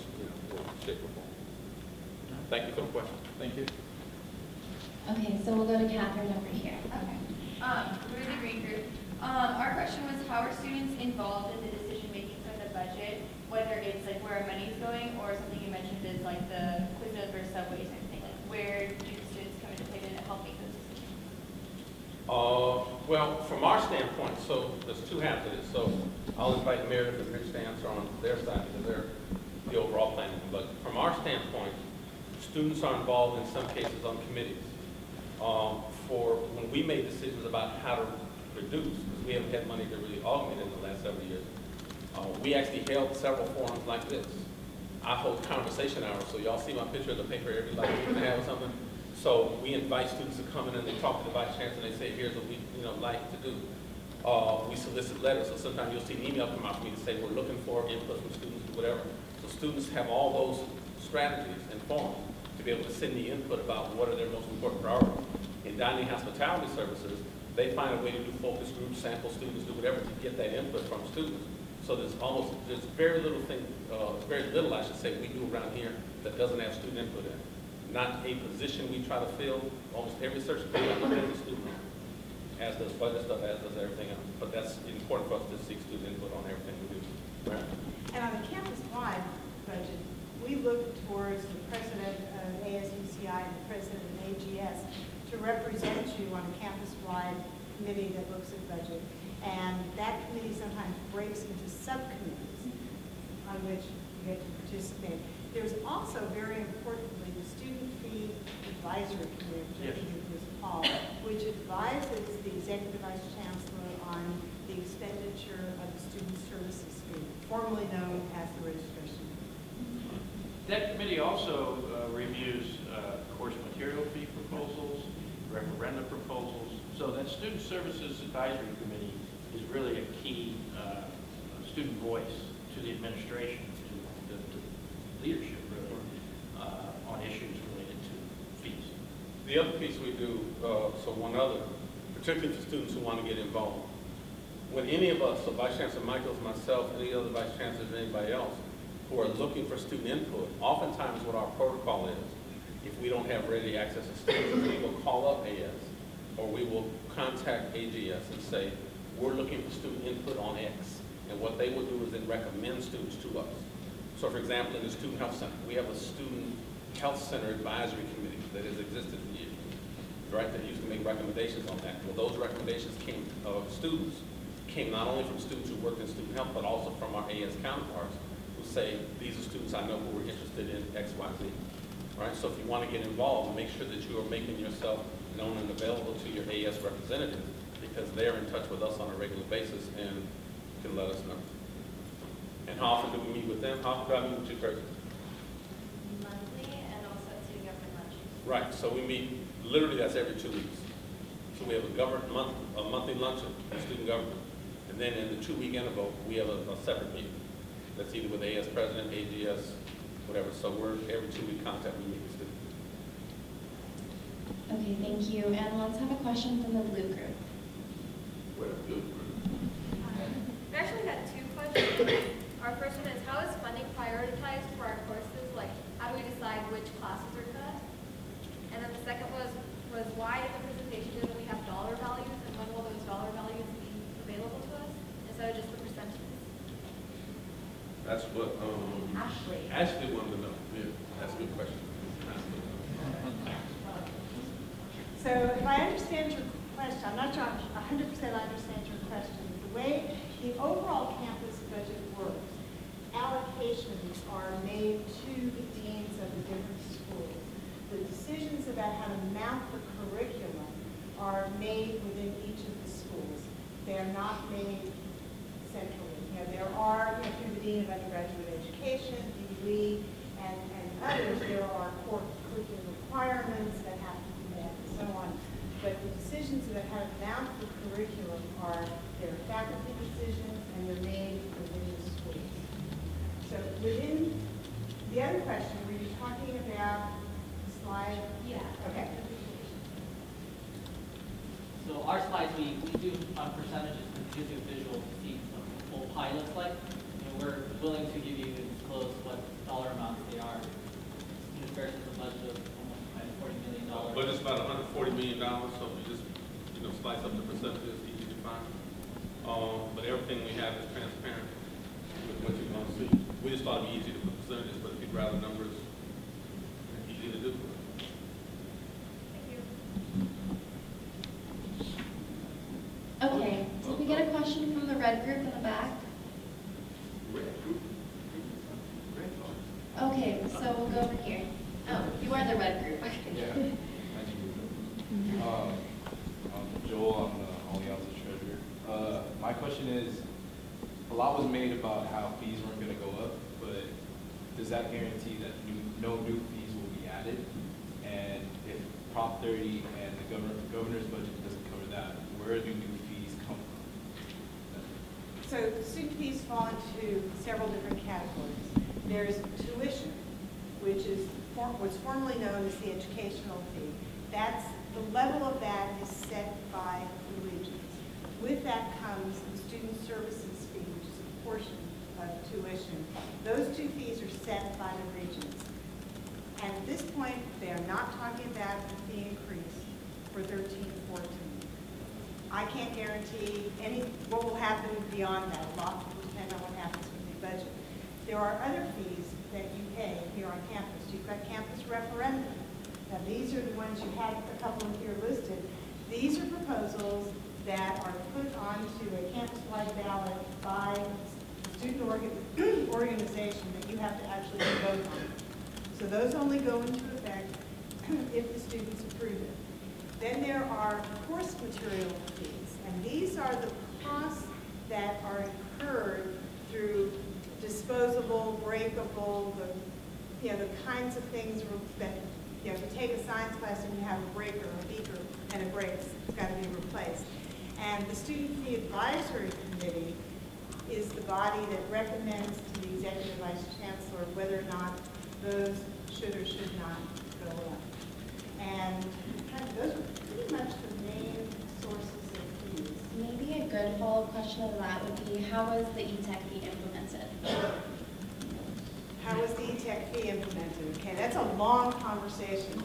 shape or form. Thank you for the question. Thank you. Okay, so we'll go to Catherine over here. Okay. We're the Green Group. Our question was, how are students involved in the decision-making for the budget, whether it's like where our money's going, or something you mentioned is like the Quiznos versus Subways and everything. Like, where do the students come participated in helping those decisions? Well, from our standpoint, so there's two halves of this. So I'll invite Meredith and Rich to answer on their side because they're the overall planning. But from our standpoint, students are involved in some cases on committees. For when we made decisions about how to reduce, because we haven't had money to really augment in the last several years, we actually held several forums like this. I hold conversation hours, so y'all see my picture in the paper every like week and a half or something. So we invite students to come in and they talk to the vice chancellor and they say, here's what we like to do. We solicit letters, so sometimes you'll see an email come out from me to say we're looking for input from students or whatever. So students have all those strategies and forms to be able to send me input about what are their most important priorities. In dining hospitality services, they find a way to do focus groups, sample students, do whatever to get that input from students. So there's very little I should say, we do around here that doesn't have student input in it. Not a position we try to fill. Almost every search committee I look at is student, as does budget stuff, as does everything else. But that's important for us to seek student input on everything we do. Right? And on the campus-wide budget, we look towards the president of ASUCI and the president of AGS to represent you on a campus-wide committee that looks at budget. And that committee sometimes breaks into subcommittees on which you get to participate. There's also, very importantly, the Student Fee Advisory Committee, which I think was Paul, which advises the Executive Vice Chancellor on the expenditure of the Student Services Fee, formerly known as the registration. That committee also reviews course material fee proposals, referendum proposals. So that Student Services Advisory Committee is really a key student voice to the administration, to leadership, really, on issues related to fees. The other piece we do, particularly for students who want to get involved. When any of us, so Vice Chancellor Michaels, myself, any other Vice Chancellors, anybody else, who are looking for student input, oftentimes what our protocol is, if we don't have ready access to students, we will call up AS, or we will contact AGS and say, we're looking for student input on X. And what they will do is then recommend students to us. So for example, in the Student Health Center, we have a Student Health Center Advisory Committee that has existed for years, right, that used to make recommendations on that. Well, those recommendations came, students, came not only from students who worked in student health, but also from our AS counterparts who say, these are students I know who are interested in X, Y, Z. Right? So if you want to get involved, make sure that you are making yourself known and available to your AS representatives because they're in touch with us on a regular basis and can let us know. And how often do we meet with them? How often do I meet with you, Kirk? Monthly and also at city government lunches. Right, so we meet, literally that's every 2 weeks. So we have a monthly luncheon in student government. And then in the 2-week interval, we have a separate meeting. That's either with AS president, AGS, whatever. So we're every 2-week contact we meet with students. Okay, thank you. And let's have a question from the Blue Group. We're a good group. We actually had 2 questions. Our first one is, how is funding prioritized for our courses? Like, how do we decide which classes are cut? And then the second was why in the presentation didn't we have dollar values, and when will those dollar values be available to us instead of just the percentages? That's what Ashley wanted to know. Yeah, that's a good question. So if I understand your question, I'm not sure 100% understand your question. The way the overall campus budget works, allocations are made to the deans of the different schools. The decisions about how to mount the curriculum are made within each of the schools. They are not made centrally. There are, through the Dean of Undergraduate Education, DOE, and others, there are core curriculum requirements that have to be met and so on. But the decisions about how to mount the curriculum are their faculty decisions and they're made within the schools. So within the other question, were you talking about the slide? Yeah. Okay. So our slides, we do on percentages, but it gives you a visual to see what the full pie looks like. And we're willing to give you and disclose what dollar amounts they are. Student Affairs has a budget of almost $40 million. But it's about $140 million, so we just slice up the percentages, easy to find. But everything we have is transparent with what you're going to see. We just thought it'd be easy to put percentages, but if you'd rather numbers, easy to do. Thank you. red group in the back? Okay, so we'll go over here. Oh, you are the red group. Yeah. I'm Joel, I'm the Only Alza treasurer. My question is, a lot was made about how fees weren't going to go up, but does that guarantee that no new fees will be added? And if Prop 30 and the governor's budget doesn't cover that, where do new fees come from? So student fees fall into several different categories. There's tuition, which is what's formerly known as the educational fee. That's the level of that is set by the regions. With that comes the student services fee, which is a portion of tuition. Those two fees are set by the regions. And at this point, they are not talking about a fee increase for 13-14. I can't guarantee what will happen beyond that. A lot will depend on what happens with the budget. There are other fees that you pay here on campus. You've got campus referendum. Now, these are the ones you have a couple of here listed. These are proposals that are put onto a campus-wide ballot by a student organization that you have to actually vote on. So those only go into effect if the students approve it. Then there are course material fees, and these are the costs that are incurred through disposable, breakable, the kinds of things that, if you take a science class and you have a breaker, a beaker, and it breaks, it's got to be replaced. And the Student Fee Advisory Committee is the body that recommends to the Executive Vice Chancellor whether or not those should or should not go up. And those are pretty much the main sources of fees. Maybe a good follow-up question to that would be, how was the E-Tech fee implemented? How was the E-Tech fee implemented? Okay, that's a long conversation.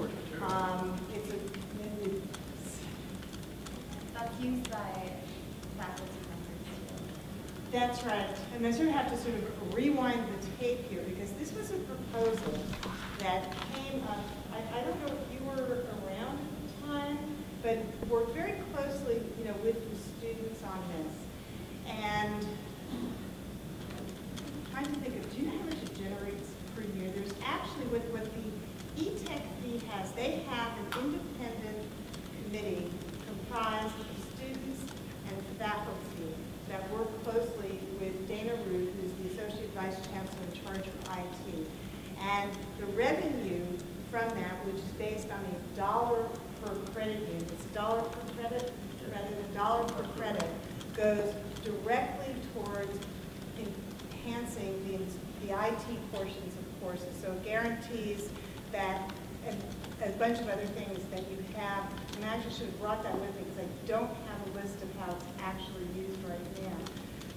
That's used by faculty members too. That's right. And I sort of have to sort of rewind the tape here because this was a proposal that came up. I don't know if you were around at the time, but worked very closely, with the students on this. And I'm trying to think of, do you know how much it generates per year? There's actually, what the E-Tech fee has, they have an independent committee comprised of students and faculty that work closely with Dana Ruth, who's the Associate Vice Chancellor in charge of IT. And the revenue from that, which is based on a $1 per credit unit, it's $1 per credit, rather than $1 per credit, goes directly towards enhancing the IT portions of courses. So it guarantees that, and a bunch of other things that you have, and I actually should have brought that with me because I don't have a list of how it's actually used right now,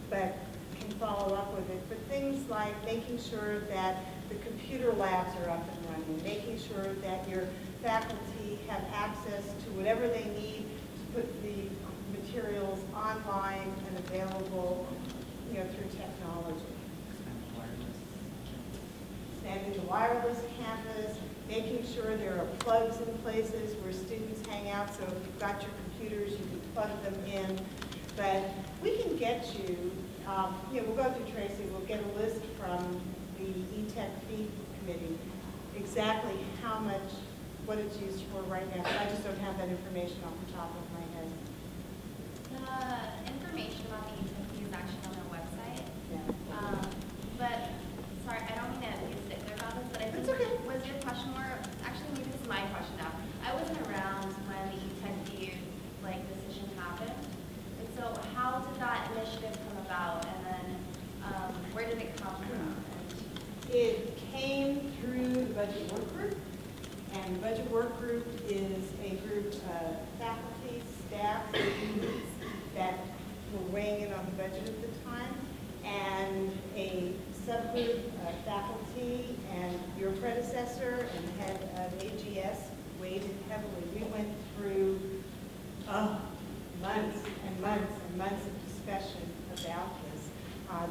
but can follow up with it. But things like making sure that the computer labs are up and running, making sure that your faculty have access to whatever they need to put the materials online and available, through technology. Expanding the wireless campus, making sure there are plugs in places where students hang out, so if you've got your computers, you can plug them in. But we can get you, we'll go through Tracy, we'll get a list from the E-Tech fee committee, exactly how much, what it's used for right now. I just don't have that information off the top of my head. The information about the E-Tech fee is actually on their website. Yeah. But, sorry, I don't mean to be a stickler about this, but I think, was your question more, actually maybe this is my question now. I wasn't around when the E-Tech fee, decision happened. And so how did that initiative come about, and then where did it come from? It came through the budget work group, and the budget work group is a group of faculty, staff, students that were weighing in on the budget at the time, and a subgroup of faculty and your predecessor and head of AGS weighed in heavily. We went through months and months and months of discussion about this.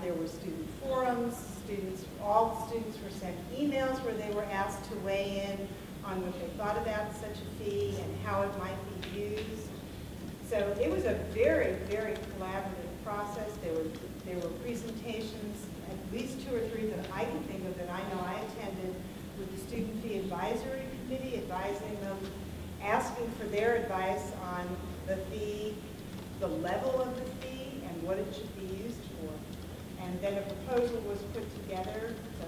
There were student forums, all the students were sent emails where they were asked to weigh in on what they thought about such a fee and how it might be used. So it was a very, very collaborative process. There were presentations, at least 2 or 3 that I can think of that I know I attended with the Student Fee Advisory Committee, advising them, asking for their advice on the fee, the level of the fee, and what it should be used for. And then a proposal was put together. So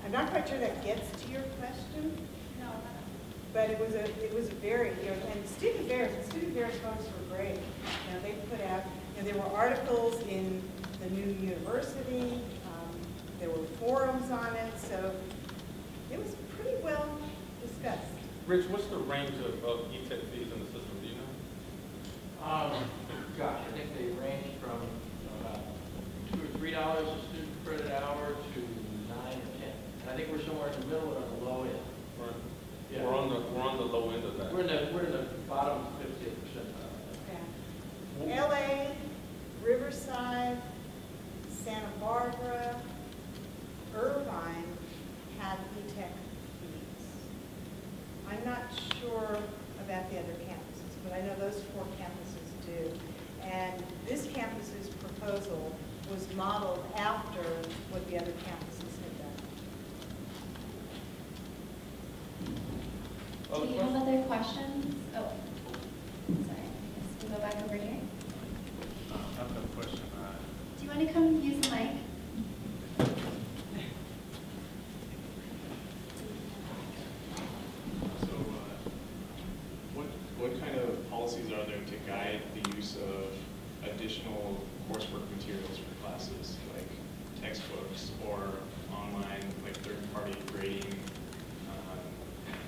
I'm not quite sure that gets to your question. No, But it was a very, and student affairs folks were great. They put out, there were articles in the new university, there were forums on it, so it was pretty well discussed. Rich, what's the range of e-tech fees in the system, do you know? Gosh, I think they range from about $2 or $3 a student credit hour to 9 or 10. And I think we're somewhere in the middle or on the low end. Right. Yeah. We're on the low end of that. We're in the bottom 50th percentile. Yeah. LA, Riverside, Santa Barbara, Irvine had e-tech fees. I'm not sure about the other campuses, but I know those 4 campuses do. And this campus's proposal was modeled after what the other campuses had done. Do you have other questions? Oh, sorry. I guess we'll go back over here. I have a question. Do you want to come use the mic? So, what kind of policies are there to guide the use of additional coursework materials for classes, like textbooks or online, like third-party grading,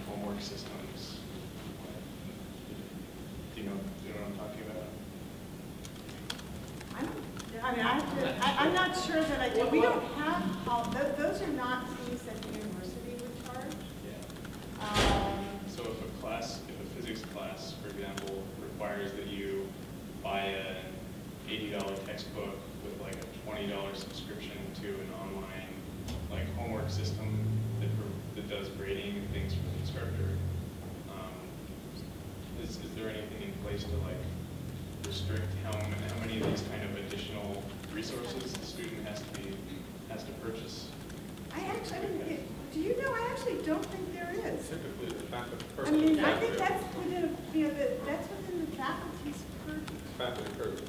homework systems? Do you know what I'm talking about? I'm not sure that I do. We don't have, those are not fees that the university would charge. Yeah. So if a physics class, for example, requires that you buy an $80 textbook with like a $20 subscription to an online like homework system that does grading and things for the instructor, is there anything in place to like restrict how many of these kind of additional resources the student has to purchase? Do you know, I actually don't think there is. Typically, the faculty I person. mean, I think that's within, that's within the faculty's purview. Faculty person.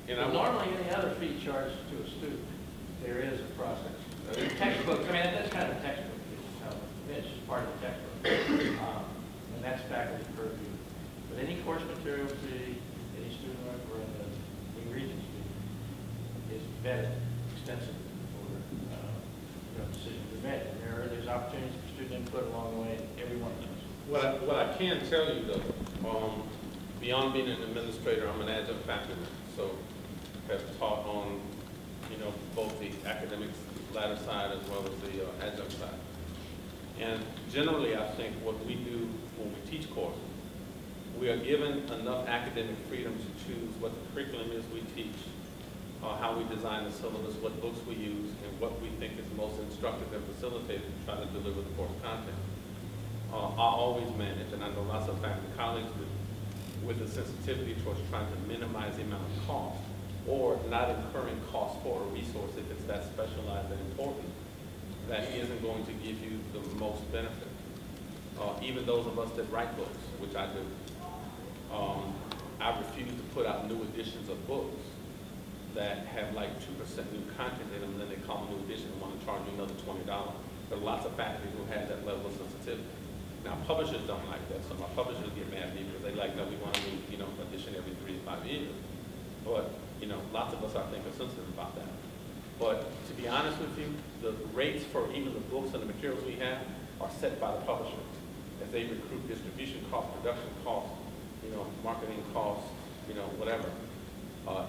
And Well, I'm normally, any other fee charged to a student, there is a process. Textbooks, I mean, that's kind of a textbook fee. It's just part of the textbook. And that's faculty purview. But any course material fee, any student referendum, any regents fee is vetted extensively before decisions are made. And there's opportunities for student input along the way in every one of those. What I can tell you though, beyond being an administrator, I'm an adjunct faculty, so have taught on, both the academics ladder side as well as the adjunct side. And generally, I think what we do when we teach courses, we are given enough academic freedom to choose what the curriculum is we teach, how we design the syllabus, what books we use, and what we think is most instructive and facilitated to try to deliver the course content. I always manage, and I know lots of faculty colleagues with a sensitivity towards trying to minimize the amount of cost or not incurring cost for a resource if it's that specialized and important that isn't going to give you the most benefit. Even those of us that write books, which I do, I refuse to put out new editions of books that have like 2% new content in them, and then they call them new edition and want to charge you another $20. There are lots of faculty who have that level of sensitivity. Now, publishers don't like that, so my publishers get mad at me because they like, no, we want a new, edition every 3 to 5 years. But, lots of us, I think, are sensitive about that. But to be honest with you, the rates for even the books and the materials we have are set by the publisher. As they recruit distribution costs, production costs, marketing costs, whatever,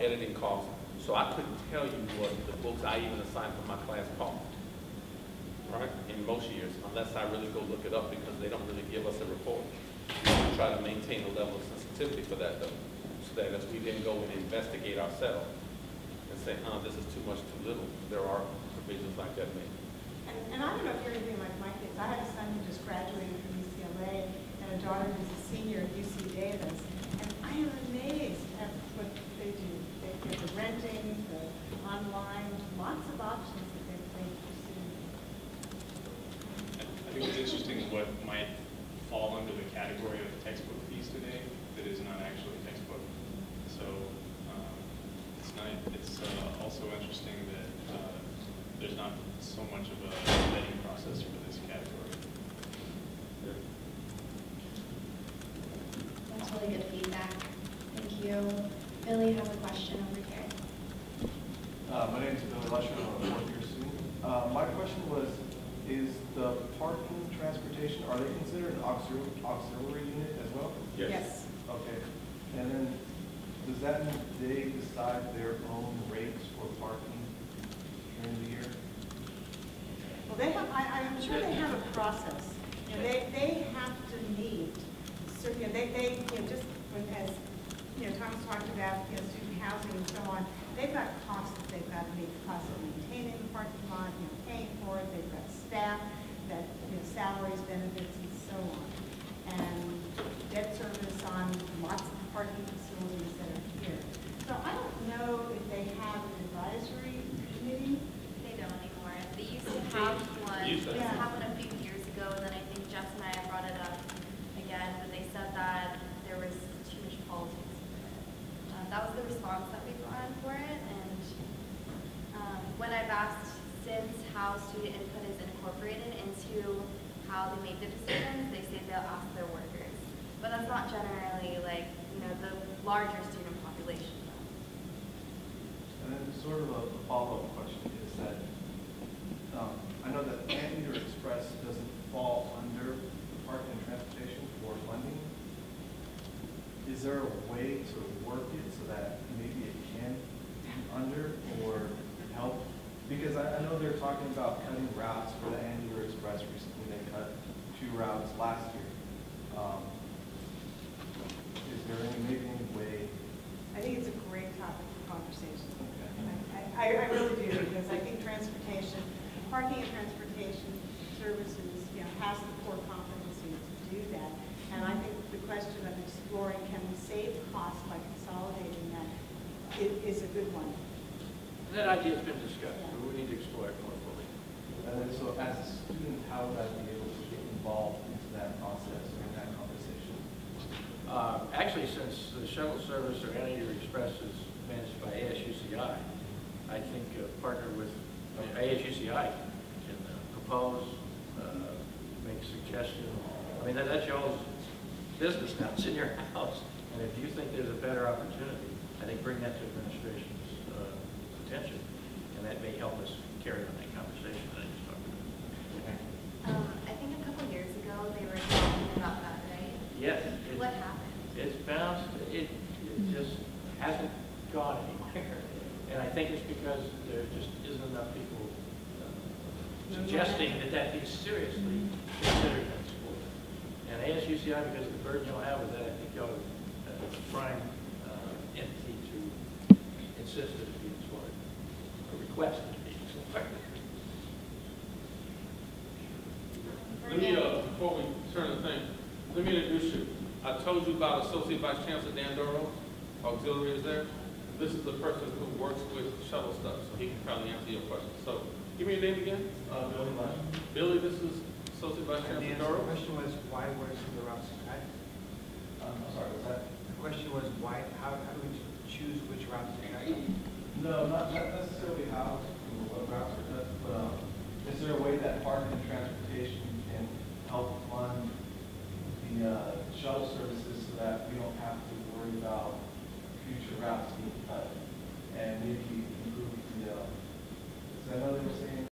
editing costs. So I couldn't tell you what the books I even assigned for my class cost, right, in most years, unless I really go look it up because they don't really give us a report. We try to maintain a level of sensitivity for that, though, so that as we then go and investigate ourselves and say, this is too much, too little, there are provisions like that made. And I don't know if you're anything like my kids. I have a son who just graduated from UCLA and a daughter who's a senior at UC Davis. And I am amazed at what they interesting what might fall under the category of textbook fees today that is not actually textbook. So it's nice. It's also interesting that there's not so much of a vetting process for this category. That's really good feedback. Thank you. Billy has a question over here. My name is Billy Lesher. I'm a fourth year student. My question was, is the parking transportation, are they considered an auxiliary unit as well? Yes. Okay. And then, does that mean they decide their own rates for parking during the year? Well, they have, I'm sure they have a process. You know, they have to meet certain, you know, they, you know, just when, as, you know, Thomas talked about, you know, student housing and so on, they've got costs that they've got to meet, the cost of maintaining the parking lot, you know, paying for it, they've got staff, that, you know, salaries, benefits, and so on. And debt service on lots of parking facilities that are here. So I don't know if they have an advisory committee. They don't anymore. They used to have one. Used to. This happened a few years ago, and then I think Jeff and I brought it up again, but they said that there was too much politics. That was the response that we've gotten for it, and when I've asked since how student input is incorporated into how they make the decisions, they say they'll ask their workers. But that's not generally like, you know, the larger student population. And then sort of a follow-up question is that, I know that Anteater Express doesn't fall under parking and transportation for funding. Is there a way to work it so that maybe it can be under or help? Because I know they're talking about cutting routes for the Anteater Express. Recently they cut 2 routes last year. Is there maybe any way? I think it's a great topic for conversation. I really do, because I think transportation, parking and transportation services, you know, has the core competency to do that. And I think the question of exploring, can we save costs by consolidating that, is a good one. That idea's been discussed, but we need to explore it more fully. And then, so as a student, how would I be able to get involved into that process or in that conversation? Actually, since the shuttle service or Anteater Express is managed by ASUCI, I think partner with ASUCI can propose, make suggestions. I mean, that's y'all's business now. It's in your house. And if you think there's a better opportunity, I think bring that to administration's attention. And that may help us carry on that conversation that I just talked about. I think a couple years ago they were talking about that, right? Yes. What happened? It's bounced. It just hasn't gone anywhere. And I think it's because there just isn't enough people suggesting that be seriously considered in school. And ASUCI, because of the burden you'll have with that, I think y'all are the prime entity to insist that it be explored, or request that it be explored. Let me, before we turn the thing, let me introduce you. I told you about Associate Vice Chancellor Dan Doro, auxiliary is there. This is the person who works with shuttle stuff, so he can probably answer your question. So, give me your name again. Billy Lesher. Billy, this is Associate Vice Chancellor Doro. The question was, why were some of the routes cut? I'm sorry, was that? The question was, why? How do we choose which routes to cut? No, not necessarily how or what routes are cut, but is there a way that parking and transportation can help fund the shuttle services so that we don't have to worry about future routes being cut?